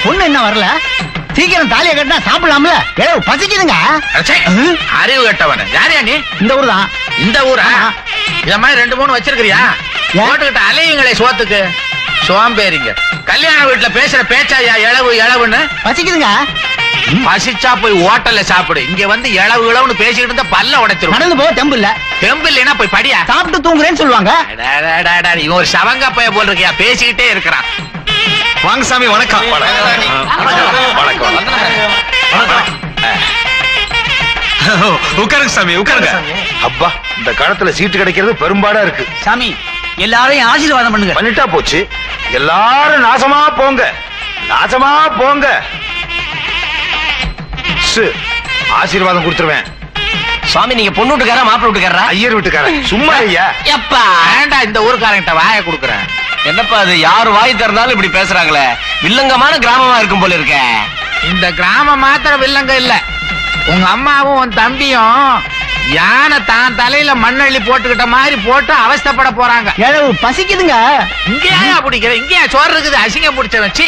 பொண்ணு என்ன வரல? சீக்கிரம் தாலியை கட்டினா சாப்பிடலாம்ல? பசிக்குதுங்க. அறிவு கட்டவன யாரையா நீ? இந்த ஊர் தான். இந்த ஊரா? இந்த மாதிரி 2-3 வச்சிருக்கிறியா? போட்டுக்கிட்ட அலையுங்களே சோத்துக்கு சோம்பேறிங்க. கல்யாண வீட்டுல பேசுற பேச்சாயா இளவு இளவுன்னு? பசிக்குதுங்க. பசிச்சா போய் ஹோட்டல்ல சாப்பிடு. இங்க வந்து இளவு இளவுன்னு பேசிக்கிட்டு இருந்தா பல்ல உடைச்சிரும். நடந்து போ. தெம்பு இல்ல. தெம்பு இல்லைன்னா போய் படியா. சாப்பிட்டு தூங்குறேன்னு சொல்லுவாங்க. இவன் ஒரு சவங்க பைய போல் இருக்கியா, பேசிக்கிட்டே இருக்கிறான். வாங்க சாமி. வணக்கம். உட்காருங்க சாமி, உட்காருங்க. அப்பா, இந்த காலத்துல சீட்டு கிடைக்கிறது பெரும்பாடா இருக்கு. சாமி, எல்லாரையும் ஆசீர்வாதம் பண்ணுங்க. பண்ணிட்டா போச்சு. எல்லாரும் நாசமா போங்க, நாசமா போங்க. ஆசீர்வாதம் கொடுத்துருவேன். சுவாமி, நீங்க பொண்ணு வீட்டுக்காரா மாப்பிள்ளை வீட்டுக்காரா? ஐயர் வீட்டுக்காரன். சும்மா ஐயா. எப்பா ஏண்டா இந்த ஊருக்காரங்கிட்ட வாய கொடுக்குறேன். என்னப்பா அது, யாரு வாய் திறந்தாலும் இப்படி பேசுறாங்களே? வில்லங்கமான கிராமமா இருக்கும் போல இருக்க. இந்த கிராமம் மாத்திரம் வில்லங்க இல்ல, உங்க அம்மாவும் உன் தம்பியும் யானை தான் தலையில மண்ணள்ளி போட்டுக்கிட்ட மாதிரி போட்டு அவஸ்தைப்பட போறாங்க. பசிக்குதுங்க. இங்கேயா பிடிக்கிற? இங்கேயா சோறு இருக்குது? அசிங்கம் பிடிச்ச வச்சு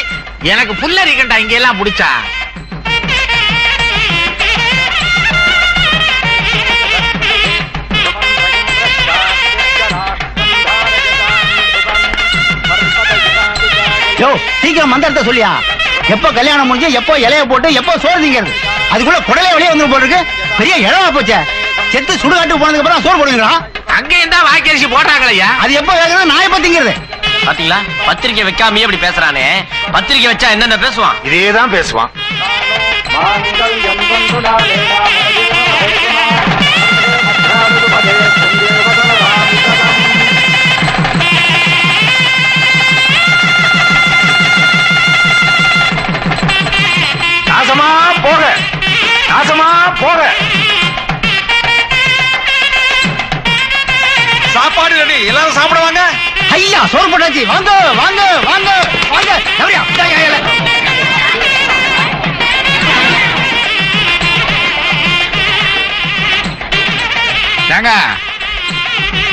எனக்கு புல்லரிக்கண்டா இங்க எல்லாம் பிடிச்சா. சீக்கிரம் மந்திரத்தை சொல்லியா. எப்போ கல்யாணம் முடிஞ்சு, எப்போ இலைய போட்டு, எப்போ சோறு திங்கிறது? அதுக்குள்ள குடலே வெளியே வந்து போட்டுருக்கு. பெரிய இழவா போச்சே. செத்து சுடுகாட்டுக்கு போனதுக்கு அப்புறம் சோறு போடுவீங்களா? அங்கேயும் தான் வாய்க்கரிசி போட்டாங்களையா? அது எப்போ வேகிறது? நான் எப்போ திங்கிறது? பாத்தீங்களா, பத்திரிக்கை வைக்காமயே இப்படி பேசுறானே. பத்திரிக்கை வச்சா என்னென்ன பேசுவான்? இதேதான் பேசுவான். நாசமா போக, நாசமா போக. சாப்பாடு ரெடி, எல்லாரும் சாப்பிடுவாங்க. ஐயா, சோறு போட்டாச்சு. வாங்க வாங்க வாங்க வாங்க.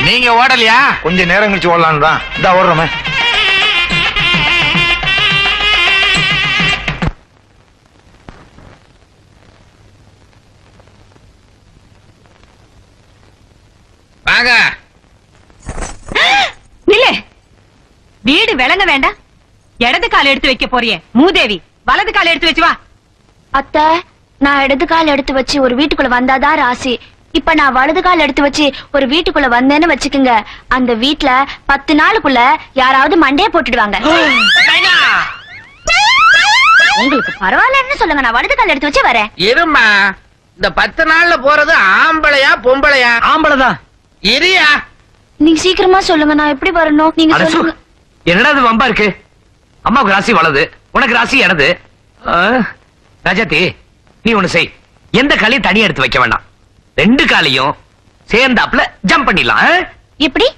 நீங்க ஓடலையா? கொஞ்ச நேரம் கழிச்சு ஓடலான்னு தான் இந்த ஓடுறோமே. வாங்க. நில்லு. வீடு விளங்க வேண்டாம். இடது கால் எடுத்து வைக்க போறியே மூதேவி, வலது கால் எடுத்து வச்சு வா. அத்தை, நான் இடது கால் எடுத்து வச்சு ஒரு வீட்டுக்குள்ள வந்தாதான் ராசி. இப்ப நான் வலது கால் எடுத்து வச்சு ஒரு வீட்டுக்குள்ள வந்தேன்னு வச்சுக்குங்க, அந்த வீட்டுல 10 நாளுக்குள்ள யாராவது மண்டையை போட்டுடுவாங்க. உங்களுக்கு பரவாயில்லன்னு சொல்லுங்க, நான் வலது கால் எடுத்து வச்சு வரேன். இருமா, இந்த 10 நாள்ல போறது ஆம்பளையா பொம்பளையா? ஆம்பளைதான். இரியா, நீங்க சீக்கிரமா சொல்லுங்க, நான் எப்படி வரணும்? நீங்க சொல்லுங்க. என்னடா இது வம்பா இருக்கு? அம்மாவுக்கு ராசி வலது, உனக்கு ராசி இடது. ராஜாத்தி, நீ ஒண்ணு செய். எந்த காலையும் தனியா எடுத்து வைக்க வேண்டாம். 2 காலையும் சேர்ந்தாப்புல ஜம்ப் பண்ணிடலாம். எப்படி?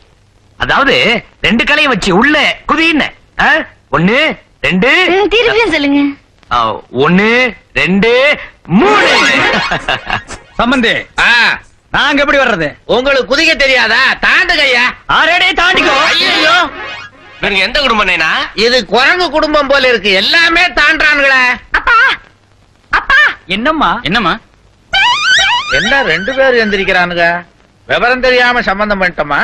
அதாவது 2 காலையும் வச்சு உள்ள குதின்னு. 1 2 திருப்பியும் சொல்லுங்க. 1 2 3. சம்பந்தி, நாங்க எப்படி வர்றது? உங்களுக்கு குதிக்க தெரியாதா? தாண்டுகையா. ஆரேடே தாண்டிக்கோ. ஐயோ, நீங்க எந்த குடும்பம்னா? இது குரங்கு குடும்பம் போல இருக்கு. எல்லாமே தாண்டானுங்களே. அப்பா, அப்பா. என்னம்மா? என்னம்மா? என்ன 2 பேர் எந்திரிக்கிறானுங்க? விவரம் தெரியாம சம்பந்தம் பண்ணிட்டோமா?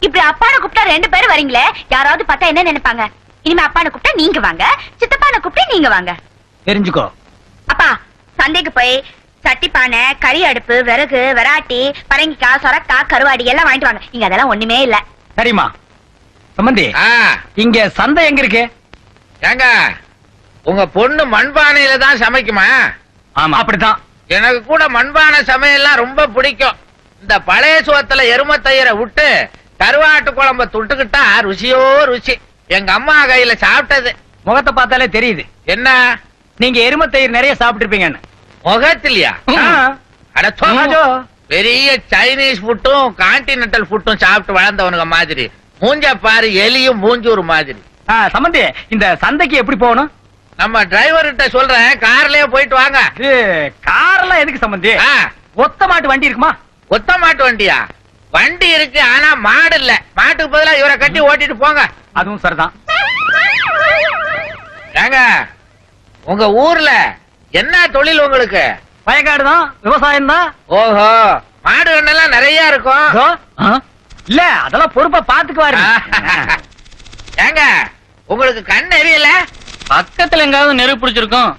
இப்படி அப்பான கூப்பிட்டா 2 பேரும் வரீங்களே, யாராவது பார்த்தா என்ன நினைப்பாங்க? இனிமே அப்பான கூப்பிட்டா நீங்க வாங்க, சித்தப்பான கூப்பிட்டா நீங்க வாங்க. தெரிஞ்சுக்கோ. அப்பா, சந்தைக்கு போய் சட்டிப்பானை, கறி அடுப்பு, விறகு, விராட்டி, பரங்கிக்காய், சொரக்காய், கருவாடி எல்லாம் வாங்கிட்டு வாங்க. இங்க அதெல்லாம் ஒண்ணுமே இல்ல. சரிம்மா. சம்பந்தி, இங்க சந்தை எங்க இருக்கு? ஏங்க, உங்க பொண்ணு மண்பானையில தான் சமைக்குமா? ஆமா, அப்படித்தான். எனக்கு கூட மண்பானை சமையல்லாம் ரொம்ப பிடிக்கும். இந்த பழைய சோத்துல எருமை தயிரை விட்டு கருவாட்டு குழம்ப தொட்டுக்கிட்டா ருசியோ ருசி. எங்க அம்மா கையில சாப்பிட்டது. முகத்தை பார்த்தாலே தெரியுது. என்ன, நீங்க எருமை தயிர் நிறைய சாப்பிட்டுருப்பீங்கன்னு. முகத்திலையா? பெரிய சைனீஸ் ஃபுட்டும் கான்டினென்டல் ஃபுட்டும் சாப்பிட்டு வளர்ந்தவனுங்க மாதிரி. மூஞ்ச பாரு, எலியும் மூஞ்சூர் மாதிரி. சம்பந்தி, இந்த சந்தைக்கு எப்படி போகணும்? நம்ம டிரைவர்கிட்ட சொல்றேன், கார்லயே போயிட்டு வாங்க. கார்லாம் எதுக்கு சம்பந்தி? ஒத்த மாட்டு வண்டி இருக்குமா? ஒத்த மாட்டு வண்டியா? வண்டி இருக்கு, ஆனா மாடு இல்ல. மாட்டுக்கு பதிலா இவரை கட்டி ஓட்டிட்டு போங்க. அதுவும் சரிதான். ஏங்க, உங்க ஊர்ல என்ன தொழில் உங்களுக்கு? வயக்காடு தான், விவசாயம் தான். ஓஹோ, மாடு கண்ணெல்லாம் நிறைய இருக்கும். இல்ல அதெல்லாம் பொறுப்பா பாத்துக்குவாரு. ஏங்க உங்களுக்கு கண் எரியல? பக்கத்துல எங்காவது நெருப்பு பிடிச்சிருக்கோம்.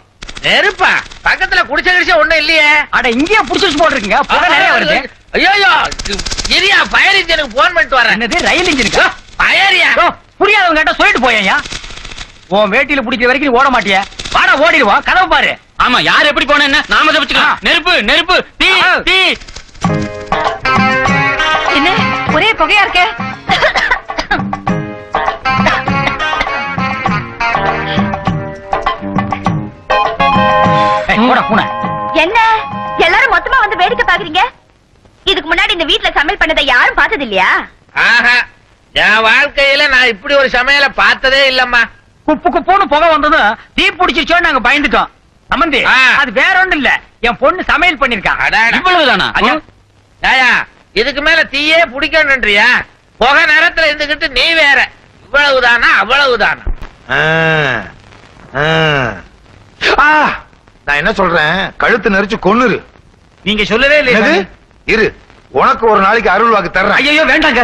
நெருப்பா? பக்கத்துல குடிச்ச கிடிச்ச ஒண்ணும் இல்லையே. அட இங்கேயே புடிச்சு போட்டிருக்கீங்க, புகை நிறைய வருது. ஐயோ, இரியா ஃபயர் இன்ஜினுக்கு போன் பண்ணிட்டு வரேன். என்னது, ரயில் இன்ஜினுக்கா? ஃபயரியா? புரியாதவங்க கேட்டா சொல்லிட்டு போயா. உன் வேட்டியில பிடிக்கிற வரைக்கும் நீ ஓட மாட்டிய. வாடா ஓடிடுவோம், கதவு பாரு. ஆமா, யார் எப்படி போன என்ன, நாம தப்பிச்சுக்கலாம். நெருப்பு நெருப்பு, தீ தீ. என்ன ஒரே புகையா இருக்க? என்ன எல்லாரும் மொத்தமா வந்து வேடிக்கை பாக்குறீங்க? இதுக்கு முன்னாடி இந்த வீட்ல சமையல் பண்ணதை யாரும் பார்த்தது இல்லையா? ஆஹா, என் வாழ்க்கையில நான் இப்படி ஒரு சமையல பார்த்ததே இல்லம்மா. குப்பு குப்புன்னு புகை வந்ததும் தீ பிடிச்சிச்சோன்னு நாங்க பயந்துட்டோம். சம்பந்தி, அது வேற ஒண்ணும் இல்ல, என் பொண்ணு சமையல் பண்ணிருக்கான். இவ்வளவுதானா? ஏயா, இதுக்கு மேல தீயே பிடிக்கணும்ன்றியா? புகை நேரத்துல இருந்துகிட்டு நீ வேற இவ்வளவுதானா அவ்வளவுதானா? நான் என்ன சொல்றேன், கழுத்து நெரிச்சு கொன்னுரு. நீங்க சொல்லவே இல்லையா? இரு, உனக்கு ஒரு நாளைக்கு அருள் வாக்கு தர்றேன். ஐயோ வேண்டாங்க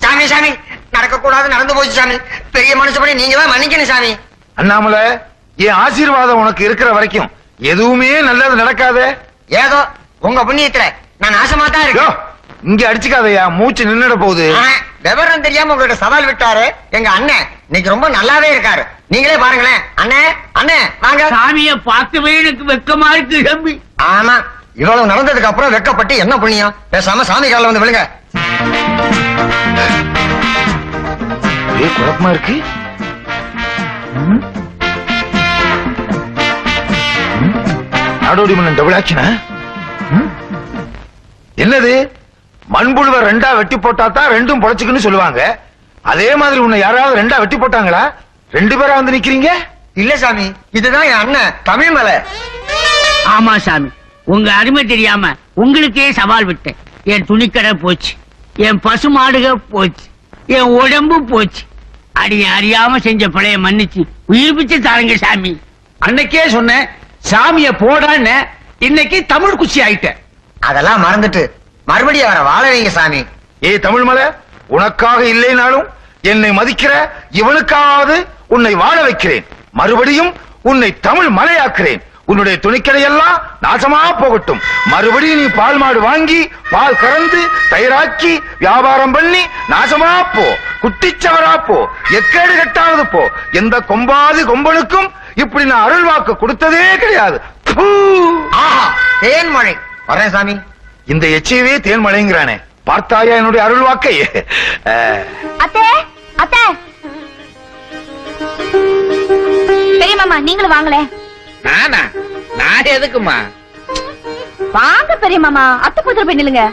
சாமி, சாமி நடக்க கூடாது, நடந்து போச்சு சாமி. பெரிய மனுஷப்படி நீங்க தான் மன்னிக்கணும் சாமி. அண்ணாமலை, என் ஆசீர்வாதம் உனக்கு இருக்கிற வரைக்கும் எதுவுமே நல்லது நடக்காதே. ஏதோ உங்க புண்ணியத்துல நான் நாசமா தான் இருக்கேன். இங்க அடிச்சுக்காதையா, மூச்சு நின்னுட போகுது. விவரம் தெரியாம உங்கள்ட்ட சவால் விட்டாரு எங்க அண்ணன். இன்னைக்கு ரொம்ப நல்லாவே இருக்காரு. நீங்களே பாருங்களேன். அண்ணே அண்ணே வாங்க. சாமிய பார்க்கவே எனக்கு வெக்கமா இருக்கு தம்பி. ஆமா, இவ்வளவு நடந்ததுக்கு அப்புறம் வெக்கப்பட்டு என்ன புண்ணியம்? பேசாம சாமி காலில் வந்து விழுங்க. ஒரே குழப்பமா இருக்கு. நாடோடி மன்னன் டபுள் ஆக்ஷனா? என்னது, மண்புழுவ ரெண்டா வெட்டி போட்டா தான் ரெண்டும் பொழைச்சுக்குன்னு சொல்லுவாங்க. அதே மாதிரி உன்னை யாராவது ரெண்டா வெட்டி போட்டாங்களா? ரெண்டு பேரா வந்து நிக்கிறீங்க? இல்ல சாமி, இதுதான் என் அண்ணன் தமிழ் மலை. ஆமா சாமி, உங்க அருமை தெரியாம உங்களுக்கே சவால் விட்டேன். என் துணிக்கடை போச்சு, என் பசு மாடுக போச்சு, என் உடம்பு போச்சு. அடிய அறியாம செஞ்ச பிழைய மன்னிச்சு உயிர் பிச்சு தாருங்க சாமி. அன்னைக்கே சொன்னேன் சாமிய போடான்னு, இன்னைக்கு தமிழ் குச்சி ஆயிட்டேன். அதெல்லாம் மறந்துட்டு மறுபடியும் அவரை வாழ வைங்க சாமி. ஏய் தமிழ்மலை, உனக்காக இல்லைனாலும் என்னை மதிக்கிற இவனுக்காவது உன்னை வாழ வைக்கிறேன். மறுபடியும் உன்னை தமிழ் மலையாக்குறேன். உன்னுடைய துணிக்கடையெல்லாம் நாசமா போகட்டும். மறுபடியும் நீ பால் மாடு வாங்கி பால் கறந்து தயிராக்கி வியாபாரம் பண்ணி நாசமா போ, குட்டிச்சவரா போ, எக்கேடு கட்டாவது போ. எந்த கொம்பாதி கொம்பனுக்கும் இப்படி நான் அருள் வாக்கு கொடுத்ததே கிடையாது. ஆஹா, தேன்மழை. வரேன் சாமி. இந்த எச்சையவே தேன்மழைங்கிறானே, பார்த்தாயா என்னுடைய அருள் வாக்கை? அத்தை அத்தை, பெரிய மாமா நீங்களும் வாங்களேன். நானா? நான் எதுக்குமா? வாங்க பெரிய மாமா, அத்தை புத்திர போய் நில்லுங்க.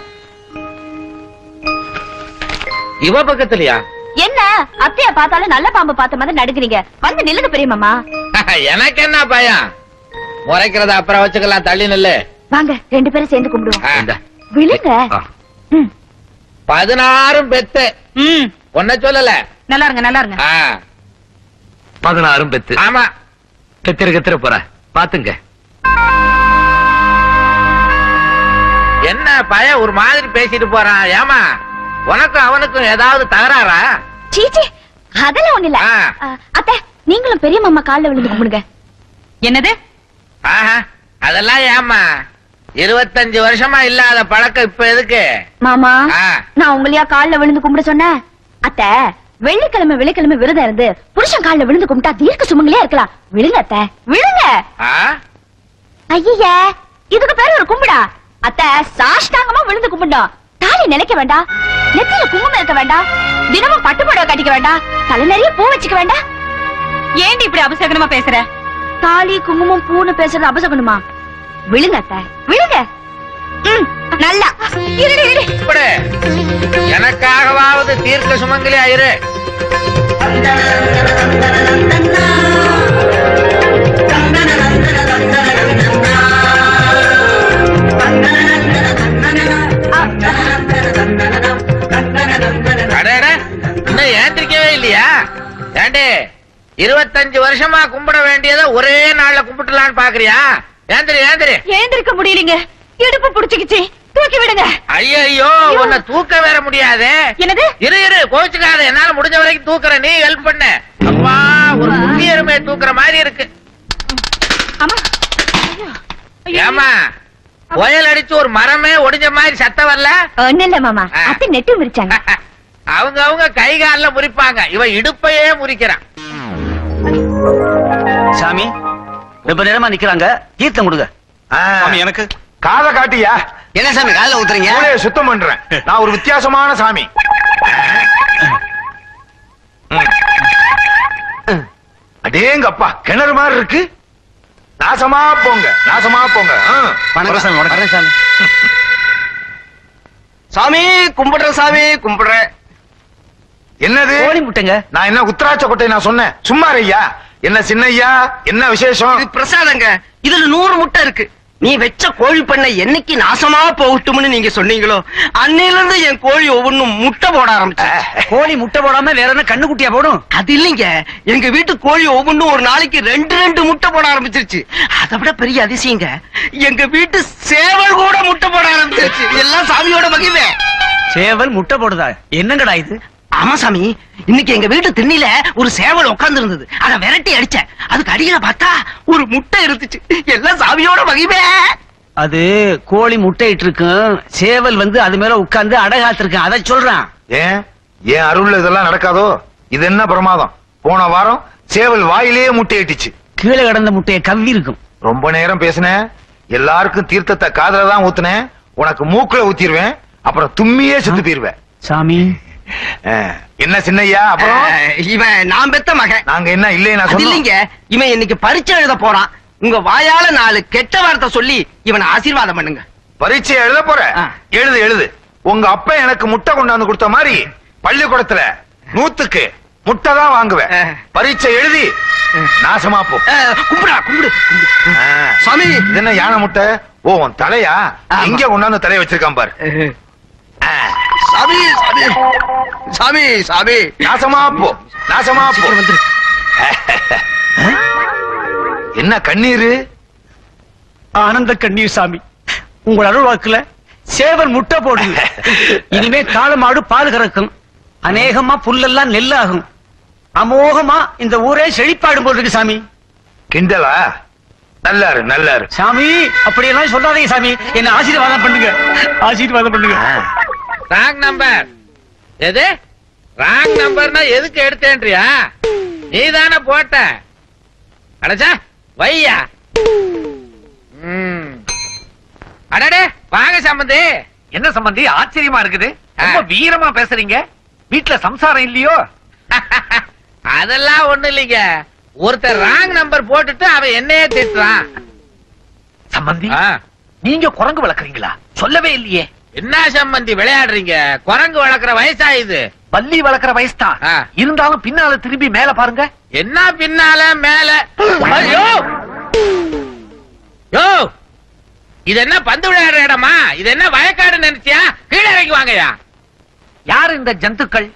இவ பக்கத்துலயா? என்ன அத்தைய பார்த்தாலும் நல்ல பாம்பு பார்த்த மாதிரி நடுக்குறீங்க. வந்து நில்லுங்க பெரிய மாமா. எனக்கு என்ன பயம்? முறைக்கிறத அப்புறம் வச்சுக்கலாம், தள்ளி நில்லு. வாங்க ரெண்டு பேரும் சேர்ந்து கும்பிடுவோம். ஆ. விழுங்க. 16 பெத்து. ஒன்ன சொல்லல. நல்லா இருங்க நல்லா இருங்க. 16 பெத்து. ஆமா, கத்திர போற பாத்துங்க. என்ன பையன் ஒரு மாதிரி பேசிட்டு போறான்? ஏமா, உனக்கும் அவனுக்கும் ஏதாவது தகராறா? சீச்சி, அதெல்லாம் ஒண்ணு இல்ல. அத்தை நீங்களும் பெரிய மாமா கால்ல விழுந்து கும்பிடுங்க. என்னது? ஆஹா, அதெல்லாம் ஏமா, 25 வருஷமா இல்லாத பழக்கம் இப்ப எதுக்கு? மாமா, நான் உங்களையா கால்ல விழுந்து கும்பிட சொன்னேன்? அத்தை வெள்ளிக்கிழமை விரதம் இருந்து புருஷன் கால்ல விழுந்து கும்பிட்டா தீர்க்க சுமங்களே இருக்கலாம். விழுங்க அத்தை, விழுங்க. ஐயா, இதுக்கு பேரு ஒரு கும்பிடா? அத்தை சாஷ்டாங்கமா விழுந்து கும்பிடணும். தாலி நினைக்க வேண்டாம், நெத்தியில குங்குமம் இருக்க வேண்டாம், தினமும் பட்டு புடவை கட்டிக்க வேண்டாம், தலை நிறைய பூ வச்சுக்க வேண்டாம். ஏண்டி இப்படி அபசகனமா பேசுற? தாலி குங்குமம் பூன்னு பேசுறது அபசகணுமா? விழுங்க அத்தை, விழுங்க. நல்லா இப்படி எனக்காகவாவது தீர்க்க சுமங்கலி ஆயிரு. இன்னும் ஏந்திரிக்கவே இல்லையா? ஏண்டே, 25 வருஷமா கும்பிட வேண்டியதை ஒரே நாள்ல கும்பிட்டுலான்னு பாக்குறியா? ஏந்திரி ஏந்திரி. ஏந்திருக்க முடியலங்க, இடுப்பு புடிச்சுக்கிச்சு, தூக்கி விடுங்க. ஐயோ உன்னை தூக்க வேற முடியாது. என்னது? இரு கோச்சுக்காத, என்னால முடிஞ்ச வரைக்கும் தூக்குறேன், நீ ஹெல்ப் பண்ணு. அப்பா ஒரு குட்டியருமே தூக்குற மாதிரி இருக்கு. அம்மா ஏமா புயல் அடிச்சு ஒரு மரமே ஒடிஞ்ச மாதிரி சத்தம் வரல? ஒண்ணு இல்ல மாமா, அத்தை நெட்டு முறிச்சாங்க. அவங்க கை காலில் முறிப்பாங்க, இவன் இடுப்பையே முறிக்கிறான். சாமி ரொம்ப நேரமா நிக்கிறாங்க, தீர்த்தம் கொடுங்க. சாமி எனக்கு காத காட்டியா? என்ன சாமி காலைல ஊத்துறீங்க? மூளையை சுத்தம் பண்றேன். நான் ஒரு வித்தியாசமான சாமி. அடேங்கப்பா, கிணறு மாதிரி இருக்கு. நாசமா போங்க, நாசமா போங்க. வணக்கம் சாமி. வணக்கம் சாமி. சாமி கும்பிடுறேன், சாமி கும்பிடுறேன். என்னது? கோழி முட்டைங்க. நான் என்ன உத்தராட்ச கொட்டை நான் சொன்னேன்? சும்மா ஐயா. என்ன சின்னையா, என்ன விசேஷம்? இது பிரசாதங்க. இதுல 100 முட்டை இருக்கு. நீ வெச்ச கோழி பண்ண என்னைக்கு நாசமா போகட்டும்னு நீங்க சொன்னீங்களோ அன்னையில இருந்து என் கோழி ஒவ்வொன்னும் முட்டை போட ஆரம்பிச்சு. கோழி முட்டை போடாம வேற என்ன கண்ணு குட்டியா போடும்? அது இல்லைங்க, எங்க வீட்டு கோழி ஒவ்வொன்னும் ஒரு நாளைக்கு 2 முட்டை போட ஆரம்பிச்சிருச்சு. அதை விட பெரிய அதிசயங்க, எங்க வீட்டு சேவல் கூட முட்டை போட ஆரம்பிச்சிருச்சு. எல்லாம் சாமியோட மகிமை. சேவல் முட்டை போடுதா? என்னங்கடா இது? ஆமா சாமி, இன்னைக்கு எங்க வீட்டு திண்ணில ஒரு சேவல் உட்கார்ந்து இருந்தது. அத விரட்டி அடிச்சேன். அதுக்கு அடியில பார்த்தா ஒரு முட்டை இருந்துச்சு. எல்லாம் சாமியோட மகிமை. அது கோழி முட்டையிட்டு இருக்கும், சேவல் வந்து அது மேல உட்கார்ந்து அடகாத்திருக்கேன், அதை சொல்றான். ஏன் ஏன் அருள்ல இதெல்லாம் நடக்காதோ? இது என்ன பிரமாதம்? போன வாரம் சேவல் வாயிலேயே முட்டையிட்டுச்சு. கீழே கிடந்த முட்டையை கவ்வி இருக்கும். ரொம்ப நேரம் பேசினேன். எல்லாருக்கும் தீர்த்தத்தை காதல தான் ஊத்துனேன். உனக்கு மூக்குல ஊத்திடுவேன், அப்புறம் தும்மியே செத்து போயிருவேன். சாமி என்ன சின்னையா? அப்புறம் இவன் நான் பெத்த மகன். நாங்க என்ன இல்லை நான் அது சொன்னோம். இல்லைங்க, இவன் இன்னைக்கு பரீட்சை எழுத போறான். உங்க வாயால 4 கெட்ட வார்த்தை சொல்லி இவனை ஆசீர்வாதம் பண்ணுங்க. பரீட்சை எழுத போற? எழுது எழுது. உங்க அப்பா எனக்கு முட்டை கொண்டாந்து கொடுத்த மாதிரி பள்ளிக்கூடத்துல 100க்கு முட்டை தான் வாங்குவேன். பரீட்சை எழுதி நாசமா போ. கும்பிடா கும்பிடு. சாமி இது என்ன யானை முட்டை? ஓ உன் தலையா? எங்க கொண்டாந்து தலைய வச்சிருக்கான் பாரு. சாமி சாமி சாமி சாமி நாசமா போ, நாசமா போ. என்ன கண்ணீரு? ஆனந்த கண்ணீர் சாமி. உங்கள் அருள் வாக்குல சேவல் முட்டை போடுது. இனிமே காளமாடு பால் கறக்கும், அநேகமா புல்லெல்லாம் நெல்லாகும், அமோகமா இந்த ஊரே செழிப்பாடும் போல் இருக்கு சாமி. கிண்டலா? நல்லாரு நல்லாரு சாமி. அப்படியெல்லாம் சொல்லாதீங்க சாமி, என்ன ஆசீர்வாதம் பண்ணுங்க, ஆசீர்வாதம் பண்ணுங்க. Wrong number. எது ராங் நம்பர்னா எதுக்கு எடுத்தேன்றியா? நீ தானே போட்ட. அடச்சா வையா. அடடே வாங்க சம்பந்தி. என்ன சம்பந்தி ஆச்சரியமா இருக்குது, ரொம்ப வீரமா பேசுறீங்க. வீட்டுல சம்சாரம் இல்லையோ? அதெல்லாம் ஒண்ணு இல்லைங்க, ஒருத்தர் ராங் நம்பர் போட்டுட்டு அவன் என்னையே திட்டுறான். சம்பந்தி நீங்க குரங்கு வளர்க்குறீங்களா? சொல்லவே இல்லையே. என்ன சம்பந்தி விளையாடுறீங்க? குரங்கு வளர்க்குற வயசா இது? பல்லி வளர்க்குற வயசுதான், இருந்தாலும் பின்னால திரும்பி மேல பாருங்க. என்ன பின்னால மேல? ஐயோ யோ, இது என்ன பந்து விளையாடுற இடமா? இது என்ன வயக்காடு நினைச்சியா? கீழே இறங்கி வாங்கயா. யார் இந்த ஜந்துக்கள்?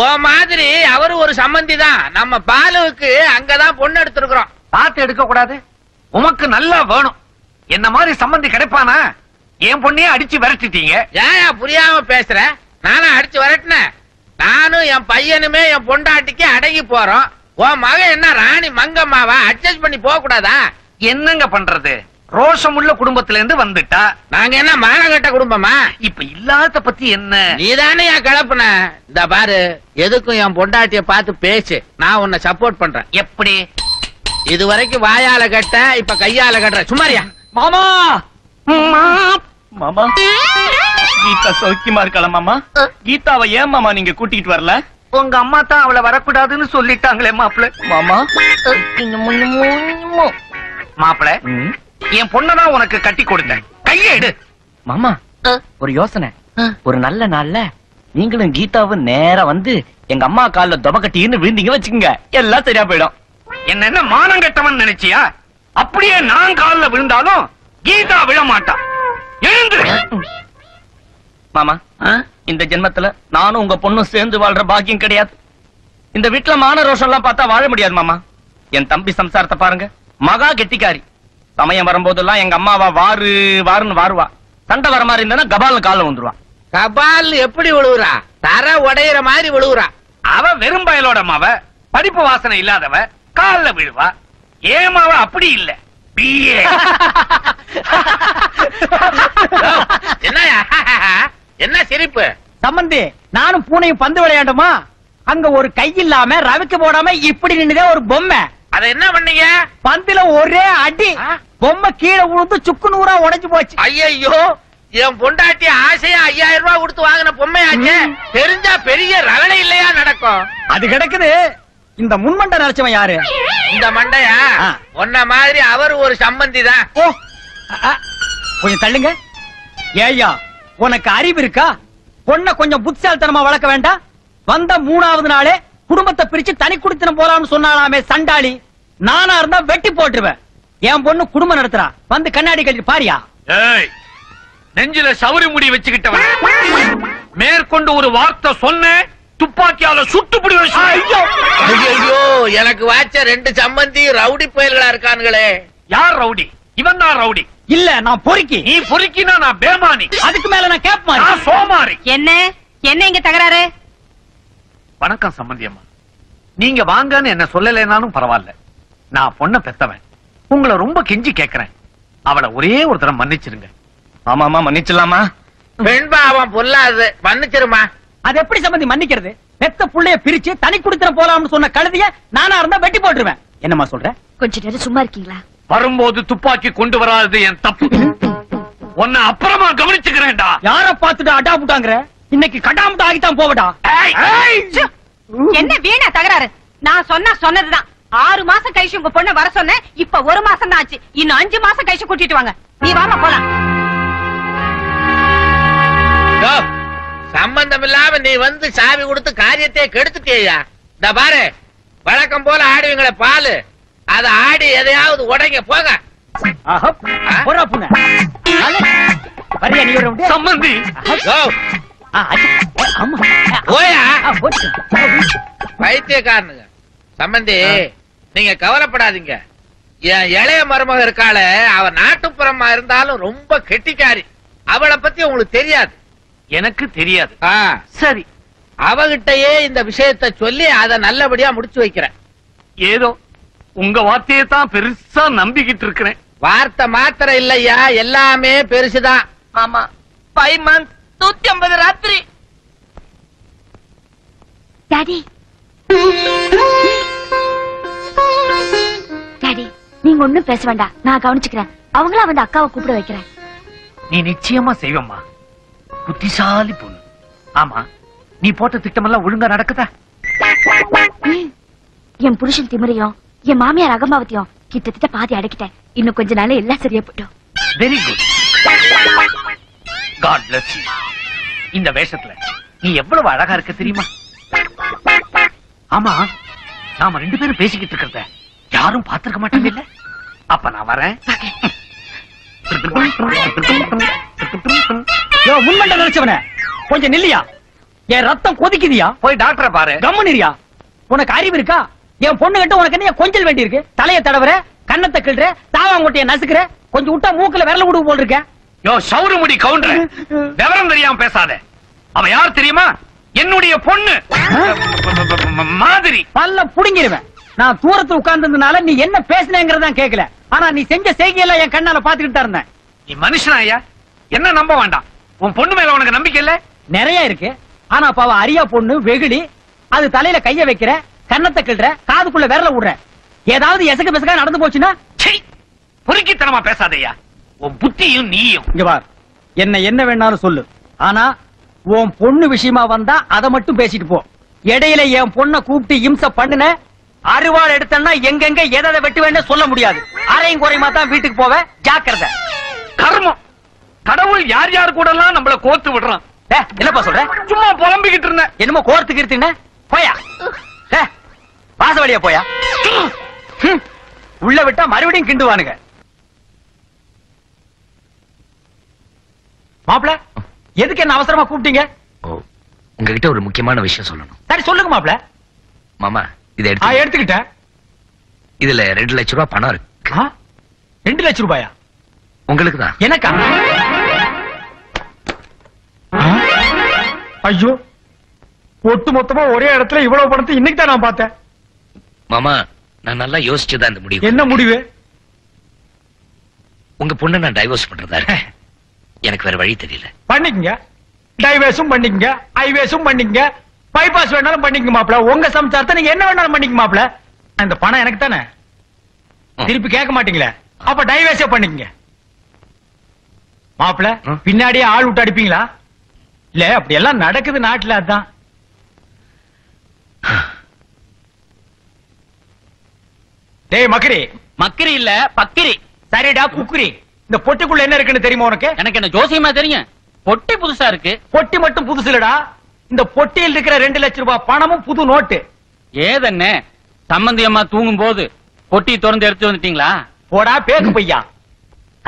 ஓ மாதிரி அவரு ஒரு சம்பந்தி தான். நம்ம பாலுவுக்கு அங்கதான் பொண்ணு எடுத்திருக்கிறோம். பார்த்து எடுக்க கூடாது, உமக்கு நல்லா வேணும். என்ன மாதிரி சம்பந்தி கிடைப்பானா? என் பொண்ணையே அடிச்சு விரட்டிட்டீங்க. ஏன் புரியாம பேசுற? நானும் அடிச்சு விரட்டினேன். நானும் என் பையனுமே என் பொண்டாட்டிக்கு அடங்கி போறோம். உன் மகன் என்ன ராணி மங்கம்மாவா? அட்ஜஸ்ட் பண்ணி போக கூடாதா? என்னங்க பண்றது, ரோஷமுள்ள குடும்பத்துல இருந்து வந்துட்டா. நாங்க என்ன மானகட்ட குடும்பமா? இப்ப இல்லாத பத்தி என்ன? நீதானே என் கிளப்புன. இந்த பாரு, எதுக்கும் என் பொண்டாட்டிய பார்த்து பேசு, நான் உன்னை சப்போர்ட் பண்றேன். எப்படி? இது வரைக்கும் வாயால கட்ட, இப்ப கையால கட்டுற. சும்மாரியா மாமா. மாமா கீதா சௌக்கியமா இருக்கல மாமா? கீதாவை ஏன் மாமா நீங்க கூட்டிட்டு வரல? உங்க அம்மா தான் அவளை வரக்கூடாதுன்னு சொல்லிட்டாங்களே மாப்பிள்ள. மாமா மாப்பிள்ள, என் பொண்ணதான் உனக்கு கட்டி கொடுத்தேன், கையை எடு. மாமா ஒரு யோசனை. ஒரு நல்ல நாள்ல நீங்களும் கீதாவும் நேரா வந்து எங்க அம்மா கால்ல தொப கட்டின்னு விழுந்தீங்க வச்சுக்கோங்க, எல்லாம் சரியா போயிடும். என்ன மானம் கெட்டவன் நினைச்சியா? அப்படியே நான் கால்ல விழுந்தாலும் கீதா விழ மாட்டா. எழுந்து. மாமா இந்த ஜென்மத்துல நானும் உங்க பொண்ணும் சேர்ந்து வாழ்ற பாக்கியம் கிடையாது. இந்த வீட்டுல மான ரோஷம் எல்லாம் பார்த்தா வாழ முடியாது மாமா. என் தம்பி சம்சாரத்தை பாருங்க, மகா கெட்டிக்காரி. சமயம் வரும்போதெல்லாம் எங்க அம்மாவா வாரு வாருன்னு வாருவா. சண்டை வர மாதிரி இருந்தா கபால்னு கால வந்துருவா. கபால் எப்படி விழுவுறா? தர உடையிற மாதிரி விழுவுறா. அவ வெறும் பயலோட மாவ, படிப்பு வாசனை இல்லாதவ, கால்ல விழுவா. ஏமாவ அப்படி இல்ல, பிஏ. என்ன சிரிப்பு? சம்பந்தி, நானும் பூனையும் பந்து விளையாண்டுமா, அங்க ஒரு கை இல்லாம ரவிக்கு போடாம இப்படி நின்னுதே ஒரு பொம்மை. அத என்ன பண்ணீங்க? பந்துல ஒரே அடி, பொம்மை கீழே விழுந்து சுக்கு நூறா உடைஞ்சு போச்சு. ஐயோ, என் பொண்டாட்டி ஆசையா 5000 ரூபாய் கொடுத்து வாங்கின பொம்மையாச்சு. தெரிஞ்சா பெரிய ரவலை இல்லையா நடக்கும். அது கிடக்குது. இந்த முன்மண்டை நினைச்சவன் யாரு? இந்த மண்டையா? உன்ன மாதிரி அவர் ஒரு சம்பந்தி தான். ஓ, கொஞ்சம் தள்ளுங்க. ஏய்யா, உனக்கு அறிவு இருக்கா? பொண்ண கொஞ்சம் புத்திசாலித்தனமா வளர்க்க வேண்டாம். வந்த 3வது நாளே குடும்பத்தை பிரிச்சு தனி குடித்தனம் போலாம்னு சொன்னாலாமே சண்டாளி. நானா இருந்தா வெட்டி போட்டுருவேன். என் பொண்ணு குடும்பம் நடத்துறா, வந்து கண்ணாடி கட்டிட்டு பாரியா. நெஞ்சில சவுரி முடி வச்சுக்கிட்டவன் மேற்கொண்டு ஒரு வார்த்தை சொன்ன துப்பாக்கியால சுட்டுப்பிடி. ஐயோ, எனக்கு வாச்ச 2 சம்பந்தி ரவுடி பயல்களா இருக்கானுங்களே. யார் ரவுடி? இவன் தான் ரவுடி. இல்ல, நான் பொறுக்கி. நீ பொறுக்கினா நான் பேமானி. அதுக்கு மேல நான் கேப்மானி. நான் சோமாரி. என்ன என்ன இங்க தகராறு? வணக்கம் சம்பந்தி அம்மா. நீங்க வாங்கன்னு என்ன சொல்லலைனாலும் பரவாயில்ல. நான் பொண்ண பெத்தவன். உங்களை ரொம்ப கெஞ்சி கேக்குறேன். அவளை ஒரே ஒரு தடவை மன்னிச்சிருங்க. ஆமாமா, மன்னிச்சிடலாமா? பெண்பாவம் பொல்லாது, மன்னிச்சிருமா. அது எப்படி சம்பந்தி மன்னிக்கிறது? பெத்த புள்ளைய பிரிச்சு தனி குடித்தனம் போலாம்னு சொன்ன கழுதிய நானா இருந்தா வெட்டி போட்டுருவேன். என்னம்மா சொல்ற? கொஞ்ச நேரம் சும்மா இருக்கீங்களா? வரும்போது துப்பாக்கி கொண்டு வராது என் தப்பு. உன்னை அப்புறமா கவனிச்சுக்கிறேன்டா. யார பாத்துட்டு அடா புட்டாங்கற? இன்னைக்கு கடாமுட்டா ஆகித்தான் போவடா. என்ன வீணா தகராறு? நான் சொன்னதுதான். 6 மாசம் கழிச்சு உங்க பொண்ணு வர சொன்னேன். இப்ப 1 மாசம் தான் ஆச்சு. இன்னும் 5 மாசம் கழிச்சு கூட்டிட்டு வாங்க. நீ வாமா போலாம். சம்பந்தம் இல்லாம நீ வந்து சாவி கொடுத்து காரியத்தை கெடுத்துட்டியா? இந்த பாரு, வழக்கம் போல ஆடுவீங்களே பாலு, அத ஆடி எதையாவது உடைங்க போங்க. போறா புண்ண. வரியா நீ ஒரு சம்பந்தி. போயா பைத்தியக்காரனுங்க. சம்பந்தி, நீங்க கவலைப்படாதீங்க. என் இளைய மருமக இருக்காள, அவ நாட்டுப்புறமா இருந்தாலும் ரொம்ப கெட்டிக்காரி. அவளை பத்தி உங்களுக்கு தெரியாது. எனக்கு தெரியாது. சரி, அவகிட்டயே இந்த விஷயத்தை சொல்லி அதை நல்லபடியா முடிச்சு வைக்கிறேன். ஏதோ உங்க வார்த்தையை தான் பெருசா நம்பிக்கிட்டு இருக்கிறேன். வார்த்தை மாத்திரம் இல்லையா, எல்லாமே பெருசுதான். ஆமா, 5 months 150 ராத்திரி. டாடி, டாடி, நீங்க ஒண்ணும் பேச வேண்டாம், நான் கவனிச்சுக்கிறேன். அவங்களா வந்து அக்காவை கூப்பிட வைக்கிறேன். நீ நிச்சயமா செய்வம்மா. புத்திசாலி பொண்ணு. ஆமா, நீ போட்ட திட்டமெல்லாம் ஒழுங்கா நடக்குதா? என் புருஷன் திமிரையும் என் மாமியார் அகம்பாவத்தையும் கிட்டத்தட்ட பாதி அடக்கிட்டேன். இன்னும் கொஞ்ச நாள் எல்லாம் சரியா போட்டோம். Very good. God bless you. இந்த வேஷத்துல நீ எவ்வளவு அழகா இருக்க தெரியுமா? ஆமா, நாம 2 பேரும் பேசிக்கிட்டு இருக்கிறத யாரும் பார்த்திருக்க மாட்டாங்க இல்ல? அப்ப நான் வரேன். முன்மண்ட நினைச்சவன கொஞ்சம் நில்லியா. என் ரத்தம் கொதிக்குதியா. போய் டாக்டரை பாரு. கம்முனிரியா. உனக்கு அறிவு இருக்கா? என் பொண்ணு கிட்ட உனக்கு என்ன கொஞ்சல் வேண்டி இருக்கு? தலையை தடவுற, கண்ணத்தை கிள்ற, தாவாங்கொட்டைய நசுக்குற, கொஞ்சம் விட்டா மூக்குல விரல விடுவு போல் இருக்க. யோ சவுறு முடி கவுண்டர், விவரம் தெரியாம பேசாத. அவ யார் தெரியுமா? என்னுடைய பொண்ணு மாதிரி. பல்ல புடுங்கிருவேன். நான் தூரத்துல உட்கார்ந்ததுனால நீ என்ன பேசினேங்கறதான் கேட்கல. ஆனா நீ செஞ்ச செய்கையெல்லாம் என் கண்ணால பாத்துக்கிட்டு தான் இருந்தேன். நீ மனுஷனா ஐயா? என்ன நம்ப வேண்டாம். உன் பொண்ணு மேல உனக்கு நம்பிக்கை இல்ல? நிறைய இருக்கு. ஆனா பாவ அரியா பொண்ணு வெகுளி. அது தலையில கைய வைக்கிற, கண்ணத்தை கிள்ற, காதுக்குள்ள விரல விடுற. ஏதாவது எசக பெசகா நடந்து போச்சுன்னா பொறுக்கித்தனமா பேசாதையா. உன் புத்தியும் நீயும். இங்க பார், என்ன வேணாலும் சொல்லு. ஆனா உன் பொண்ணு விஷயமா வந்தா அதை மட்டும் பேசிட்டு போ. இடையில என் பொண்ணை கூப்பிட்டு இம்சை பண்ணுன, அறுவாள் எடுத்தா எங்கெங்க எதை வெட்டு வேண்ட சொல்ல முடியாது. அரையும் குறையுமா தான் வீட்டுக்கு போவ. ஜாக்கிரதை. கர்மம். கடவுள் யார் யார் கூட எல்லாம் நம்மள கோர்த்து விடுறான். என்னப்பா சொல்ற? சும்மா புலம்பிக்கிட்டு இருந்தேன். என்னமோ கோர்த்துக்கு இருந்தீங்க. போயா வாசவழியா போயா. உள்ள விட்டா மறுபடியும் கிண்டுவானுங்க. மாப்பிள, எதுக்கு என்ன அவசரமா கூப்பிட்டீங்க? உங்ககிட்ட ஒரு முக்கியமான விஷயம் சொல்லணும். சரி சொல்லுங்க மாப்பிள. மாமா இதை எடுத்து எடுத்துக்கிட்டேன். இதுல 2 லட்சம் ரூபாய் பணம் இருக்கு. 2 லட்சம் ரூபாயா? உங்களுக்கு தான். எனக்கா? ஐயோ, ஒட்டு மொத்தமா ஒரே இடத்துல இவ்வளவு பணத்தை இன்னைக்கு தான் நான் பார்த்தேன். மாமா நான் நல்லா யோசிச்சுதான் இந்த முடிவு. என்ன முடிவு? உங்க பொண்ணை நான் டைவர்ஸ் பண்றதா இருக்கேன். எனக்கு வேற வழி தெரியல. பண்ணிக்கங்க, டைவர்ஸும் பண்ணிக்கங்க, ஹைவேஸும் பண்ணிக்கங்க, பைபாஸ் வேணாலும் பண்ணிக்கங்க மாப்ள. உங்க சம்சாரத்தை நீங்க என்ன வேணாலும் பண்ணிக்க மாப்ள. அந்த பணம் எனக்கு தானே, திருப்பி கேட்க மாட்டீங்களே, அப்ப டைவர்ஸே பண்ணிக்கங்க மாப்ள. பின்னாடியே ஆள் விட்டு அடிப்பீங்களா? இல்ல அப்படி எல்லாம் நடக்குது நாட்டுல. அதான் டேய் மக்கரி. மக்கரி இல்ல பக்கிரி. சரிடா குக்குரி. இந்த பொட்டிக்குள்ள என்ன இருக்குன்னு தெரியுமா உனக்கு? எனக்கு என்ன ஜோசியமா தெரியும். பொட்டி புதுசா இருக்கு. பொட்டி மட்டும் புதுசு இல்லடா, இந்த பொட்டியில் இருக்கிற 2 லட்சம் ரூபாய் பணமும் புது நோட்டு. ஏதென்ன சம்பந்தி அம்மா தூங்கும் போது பொட்டி திறந்து எடுத்து வந்துட்டீங்களா? போடா பேக்கு பையா,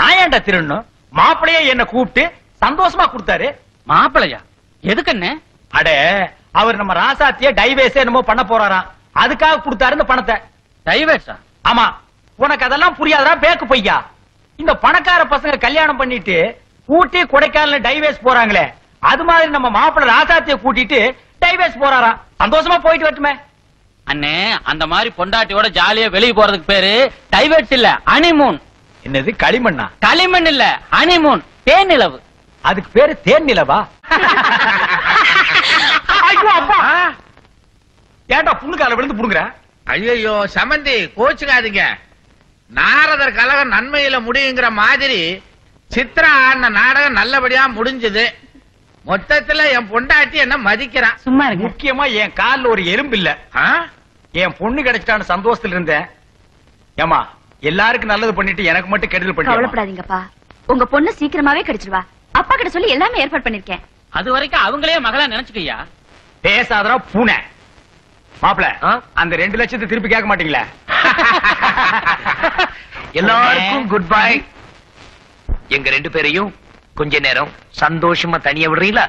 நான் ஏன்டா திருடணும்? மாப்பிளையே என்ன கூப்பிட்டு சந்தோஷமா கொடுத்தாரு. மாப்பிளையா? எதுக்குன்னு? அடே, அவர் நம்ம ராசாத்திய டைவேஸ் என்னமோ பண்ண போறாராம், அதுக்காக கொடுத்தாரு இந்த பணத்தை. டைவேஸா? ஆமா. உனக்கு அதெல்லாம் புரியாதா பேக்கு பையா? இந்த பணக்கார பசங்க கல்யாணம் பண்ணிட்டு ஊட்டி கொடைக்கானல் டைவேஸ் போறாங்களே, அது மாதிரி நம்ம மாப்பிள்ளை ராசாத்திய கூட்டிட்டு டைவேஸ் போறாராம். சந்தோஷமா போயிட்டு வரட்டுமே. அண்ணே, அந்த மாதிரி பொண்டாட்டியோட ஜாலியா வெளிய போறதுக்கு பேரு டைவேட்ஸ் இல்ல, ஹனிமூன். என்னது களிமண்ணா? களிமண் இல்ல, ஹனிமூன், தேனிலவு. அதுக்கு பேரு தேன் நிலவா? ஐயோ அப்பா, ஏன்டா புண்ணு கால விழுந்து புடுங்குற? ஐயோ சமந்தி கோச்சுக்காதீங்க. நாரதர் கலகம் நன்மையில முடியுங்கிற மாதிரி சித்ரா ஆடின நாடகம் நல்லபடியா முடிஞ்சது. மொத்தத்துல என் பொண்டாட்டி என்ன மதிக்கிறான். சும்மா இருக்கு. முக்கியமா என் கால்ல ஒரு எறும்பு இல்ல. என் பொண்ணு கிடைச்சிட்டான்னு சந்தோஷத்துல இருந்தேன். ஏமா, எல்லாருக்கும் நல்லது பண்ணிட்டு எனக்கு மட்டும் கெடுதல் பண்ணி. கவலைப்படாதீங்கப்பா, உங்க பொண்ணு சீக்கிரமாவே கிடைச்சிருவா. அப்பா கிட்ட சொல்லி எல்லாமே ஏற்பாடு பண்ணிருக்கேன். அது வரைக்கும் அவங்களே மகளா நினைச்சுக்கையா. பேசாதரா பூனை. மாப்பிள, அந்த 2 லட்சத்தை திருப்பி கேட்க மாட்டீங்களா? எல்லாருக்கும் குட் பை. எங்க 2 பேரையும் கொஞ்ச நேரம் சந்தோஷமா தனியா விடுறீங்களா?